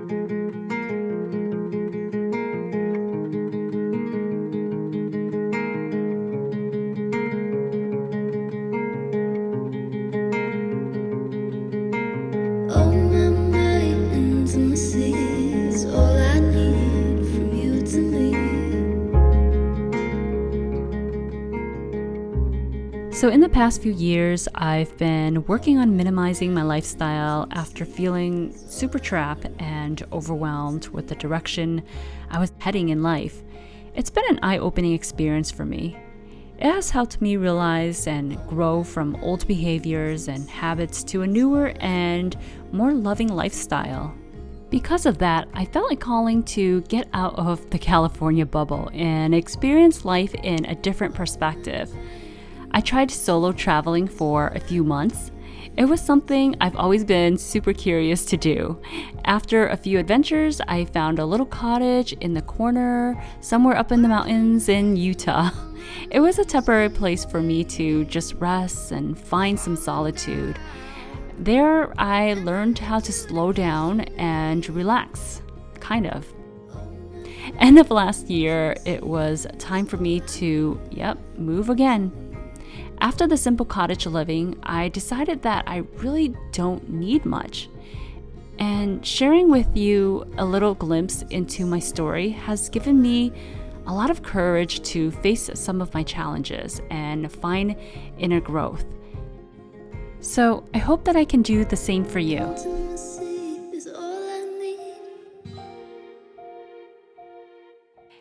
All my might intimacy is all I need from you to me. So in the past few years, I've been working on minimizing my lifestyle after feeling super trapped and overwhelmed with the direction I was heading in life. It's been an eye-opening experience for me. It has helped me realize and grow from old behaviors and habits to a newer and more loving lifestyle. Because of that, I felt a calling to get out of the California bubble and experience life in a different perspective. I tried solo traveling for a few months. It was something I've always been super curious to do. After a few adventures, I found a little cottage in the corner, somewhere up in the mountains in Utah. It was a temporary place for me to just rest and find some solitude. There, I learned how to slow down and relax, kind of. End of last year, it was time for me to, move again. After the simple cottage living, I decided that I really don't need much. And sharing with you a little glimpse into my story has given me a lot of courage to face some of my challenges and find inner growth. So I hope that I can do the same for you. Intimacy is all I need.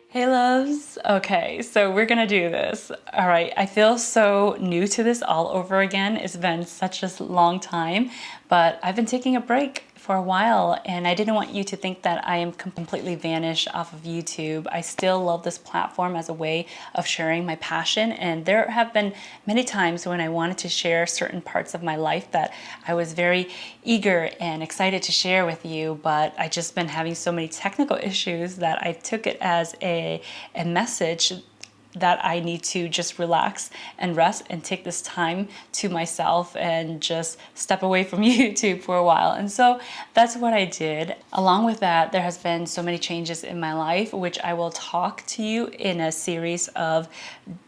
Hey loves. Okay, so we're gonna do this. All right, I feel so new to this all over again. It's been such a long time, but I've been taking a break for a while and I didn't want you to think that I am completely vanished off of YouTube. I still love this platform as a way of sharing my passion, and there have been many times when I wanted to share certain parts of my life that I was very eager and excited to share with you, but I just been having so many technical issues that I took it as a message that I need to just relax and rest and take this time to myself and just step away from YouTube for a while. And so that's what I did. Along with that, there has been so many changes in my life, which I will talk to you in a series of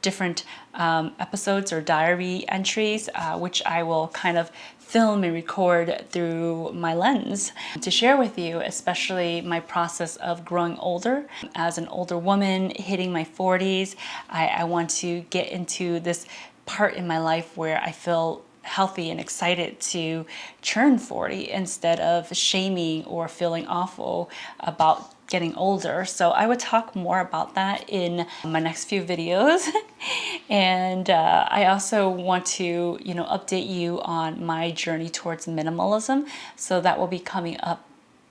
different episodes or diary entries, which I will kind of film and record through my lens to share with you, especially my process of growing older. As an older woman hitting my 40s, I want to get into this part in my life where I feel healthy and excited to turn 40 instead of shaming or feeling awful about getting older. So I would talk more about that in my next few videos. And I also want to, update you on my journey towards minimalism. So that will be coming up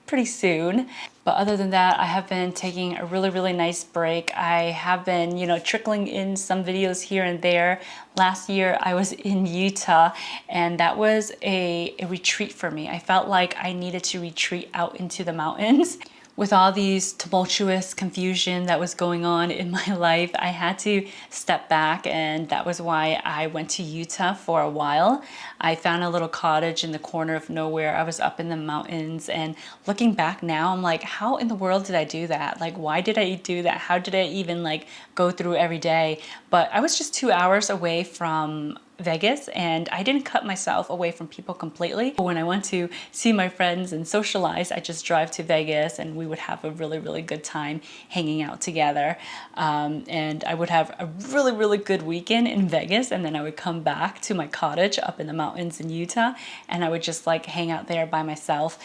pretty soon. But other than that, I have been taking a really, really nice break. I have been, trickling in some videos here and there. Last year I was in Utah and that was a retreat for me. I felt like I needed to retreat out into the mountains. With all these tumultuous confusion that was going on in my life, I had to step back, and that was why I went to Utah for a while. I found a little cottage in the corner of nowhere. I was up in the mountains, and looking back now, I'm like, how in the world did I do that? Like, why did I do that? How did I even go through every day? But I was just 2 hours away from Vegas, and I didn't cut myself away from people completely. When I went to see my friends and socialize, I just drive to Vegas and we would have a really, really good time hanging out together. And I would have a really, really good weekend in Vegas, and then I would come back to my cottage up in the mountains in Utah, and I would just hang out there by myself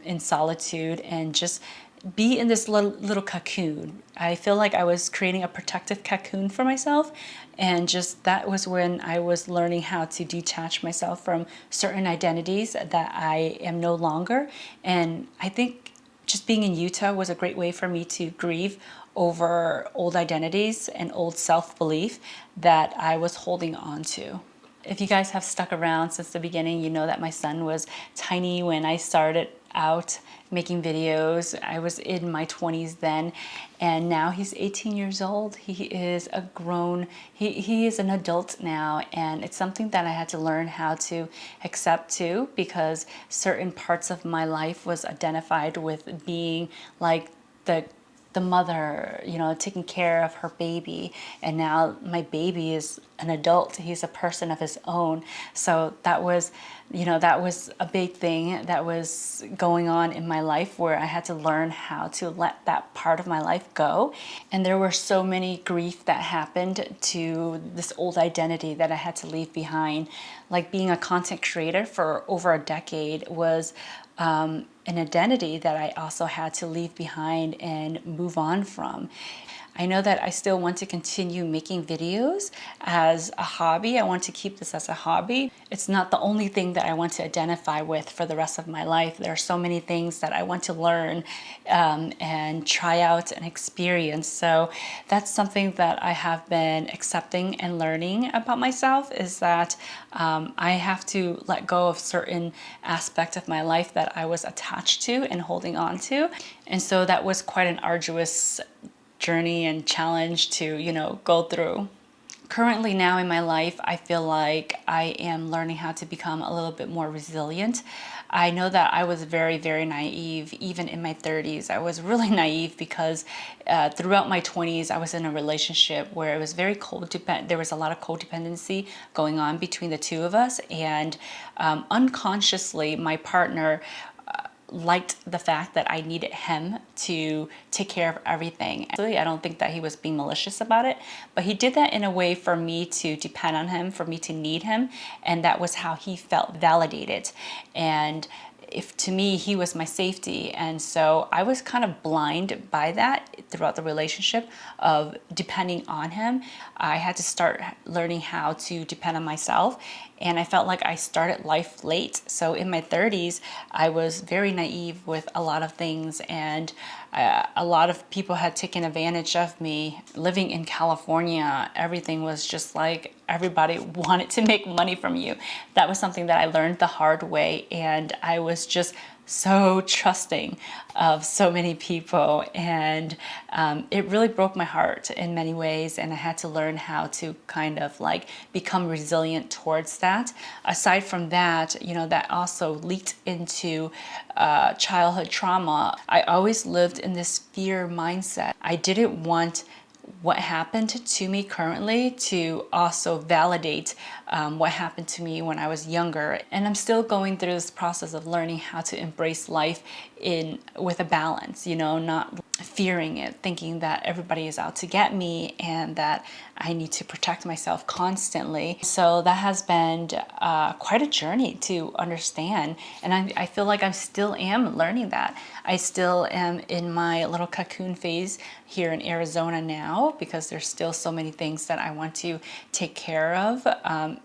in solitude and just be in this little cocoon. I feel like I was creating a protective cocoon for myself, and just that was when I was learning how to detach myself from certain identities that I am no longer. And I think just being in Utah was a great way for me to grieve over old identities and old self-belief that I was holding on to. If you guys have stuck around since the beginning, you know that my son was tiny when I started out making videos. I was in my 20s then, and now he's 18 years old. He is a grown, he is an adult now, and it's something that I had to learn how to accept too, because certain parts of my life was identified with being like the mother, you know, taking care of her baby. And now my baby is an adult. He's a person of his own. So that was, you know, that was a big thing that was going on in my life, where I had to learn how to let that part of my life go. And there were so many grief that happened to this old identity that I had to leave behind. Like being a content creator for over a decade was an identity that I also had to leave behind and move on from. I know that I still want to continue making videos as a hobby. I want to keep this as a hobby. It's not the only thing that I want to identify with for the rest of my life. There are so many things that I want to learn and try out and experience. So that's something that I have been accepting and learning about myself, is that I have to let go of certain aspects of my life that I was attached to and holding on to. And so that was quite an arduous journey and challenge to, you know, go through. Currently now in my life, I feel like I am learning how to become a little bit more resilient. I know that I was very, very naive, even in my 30s. I was really naive because throughout my 20s, I was in a relationship where it was very codependent. There was a lot of codependency going on between the two of us. And unconsciously, my partner liked the fact that I needed him to take care of everything. Actually, I don't think that he was being malicious about it, but he did that in a way for me to depend on him, for me to need him, and that was how he felt validated. And if to me he was my safety, and so I was kind of blind by that throughout the relationship of depending on him. I had to start learning how to depend on myself, and I felt like I started life late. So in my 30s, I was very naive with a lot of things, and a lot of people had taken advantage of me. Living in California, everything was just like everybody wanted to make money from you. That was something that I learned the hard way, and I was just so trusting of so many people, and it really broke my heart in many ways, and I had to learn how to kind of like become resilient towards that. Aside from that, you know, that also leaked into childhood trauma. I always lived in this fear mindset. I didn't want what happened to me currently to also validate what happened to me when I was younger. And I'm still going through this process of learning how to embrace life with a balance, you know, not fearing it, thinking that everybody is out to get me and that I need to protect myself constantly. So that has been quite a journey to understand. And I feel like I still am learning that. I still am in my little cocoon phase here in Arizona now, because there's still so many things that I want to take care of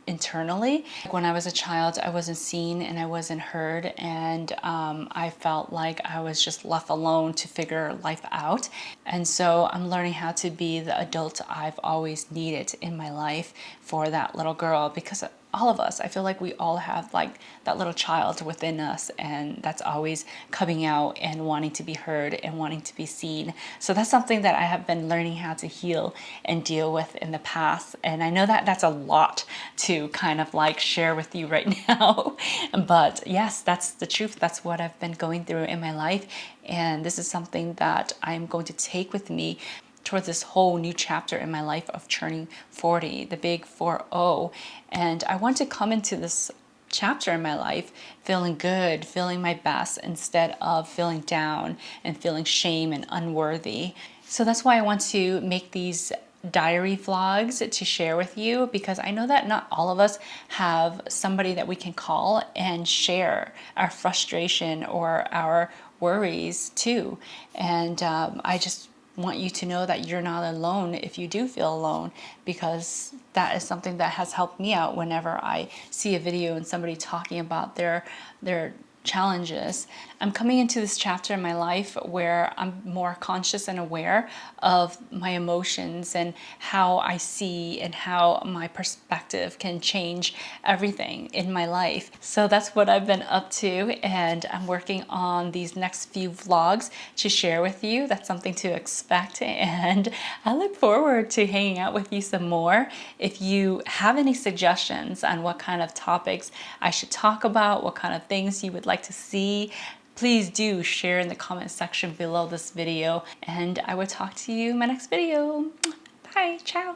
internally. When I was a child, I wasn't seen and I wasn't heard, and I felt like I was just left alone to figure life out. And so I'm learning how to be the adult I've always needed in my life for that little girl, because all of us, I feel like we all have like that little child within us, and that's always coming out and wanting to be heard and wanting to be seen. So that's something that I have been learning how to heal and deal with in the past. And I know that that's a lot to kind of like share with you right now. But yes, that's the truth. That's what I've been going through in my life. And this is something that I'm going to take with me towards this whole new chapter in my life of turning 40, the big 4-0. And I want to come into this chapter in my life feeling good, feeling my best, instead of feeling down and feeling shame and unworthy. So that's why I want to make these diary vlogs to share with you, because I know that not all of us have somebody that we can call and share our frustration or our worries to. And I just want you to know that you're not alone if you do feel alone, because that is something that has helped me out whenever I see a video and somebody talking about their challenges. I'm coming into this chapter in my life where I'm more conscious and aware of my emotions and how I see and how my perspective can change everything in my life. So that's what I've been up to, and I'm working on these next few vlogs to share with you. That's something to expect, and I look forward to hanging out with you some more. If you have any suggestions on what kind of topics I should talk about, what kind of things you would like to see, please do share in the comment section below this video, and I will talk to you in my next video. Bye, ciao.